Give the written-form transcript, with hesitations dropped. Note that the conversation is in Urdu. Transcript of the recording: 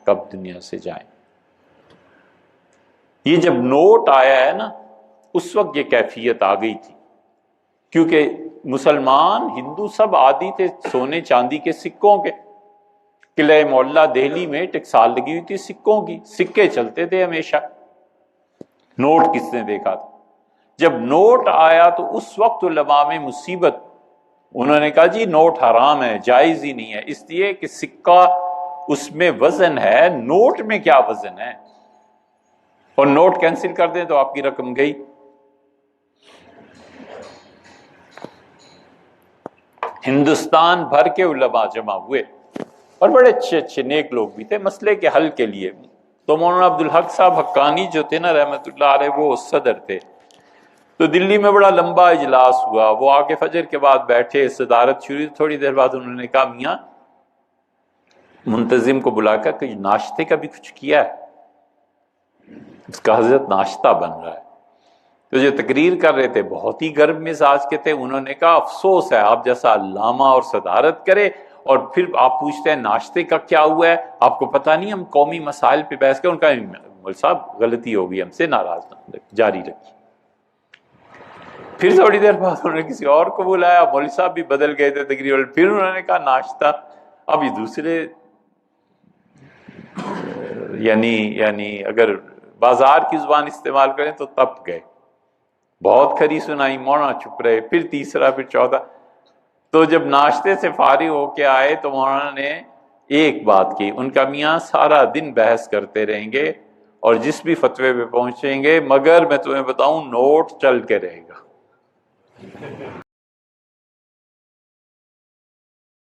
کب دنیا سے جائیں. یہ جب نوٹ آیا ہے نا اس وقت یہ کیفیت آ گئی تھی، کیونکہ مسلمان ہندو سب عادی تھے سونے چاندی کے سکوں کے. قلعہ معلیٰ دہلی میں ٹکسال لگی ہوئی تھی سکوں کی، سکے چلتے تھے ہمیشہ. نوٹ کس نے دیکھا تھا؟ جب نوٹ آیا تو اس وقت علماء میں مصیبت، انہوں نے کہا جی نوٹ حرام ہے، جائز ہی نہیں ہے، اس لیے کہ سکہ اس میں وزن ہے، نوٹ میں کیا وزن ہے، اور نوٹ کینسل کر دیں تو آپ کی رقم گئی. ہندوستان بھر کے علماء جمع ہوئے اور بڑے اچھے اچھے نیک لوگ بھی تھے مسئلے کے حل کے لیے. تو مولانا عبدالحق صاحب حقانی جو تھے نا رحمت اللہ علیہ، وہ صدر تھے. تو دلی میں بڑا لمبا اجلاس ہوا، وہ آگے فجر کے بعد بیٹھے، صدارت شروع. تھوڑی دیر بعد انہوں نے کہا میاں منتظم کو بلا کر کہ ناشتے کا بھی کچھ کیا ہے؟ اس کا حضرت ناشتہ بن رہا ہے. تو جو تقریر کر رہے تھے بہت ہی گرم مزاج کے تھے، انہوں نے کہا افسوس ہے آپ جیسا علامہ اور صدارت کرے اور پھر آپ پوچھتے ہیں ناشتے کا کیا ہوا ہے، آپ کو پتہ نہیں ہم قومی مسائل پہ بحث کریں. ان کا مول صاحب غلطی ہوگی، ہم سے ناراض نہ جاری رکھیے. پھر تھوڑی دیر بعد انہوں نے کسی اور کو بلایا، مولوی صاحب بھی بدل گئے تھے تقریر. پھر انہوں نے کہا ناشتہ. اب یہ دوسرے یعنی اگر بازار کی زبان استعمال کریں تو تپ گئے، بہت کھری سنائی، مولانا چپ رہے. پھر تیسرا، پھر چوتھا. تو جب ناشتے سے فارغ ہو کے آئے تو مولانا نے ایک بات کی، ان کا میاں سارا دن بحث کرتے رہیں گے اور جس بھی فتوے پہ پہنچیں گے، مگر میں تمہیں بتاؤں نوٹ چل کے رہے گا.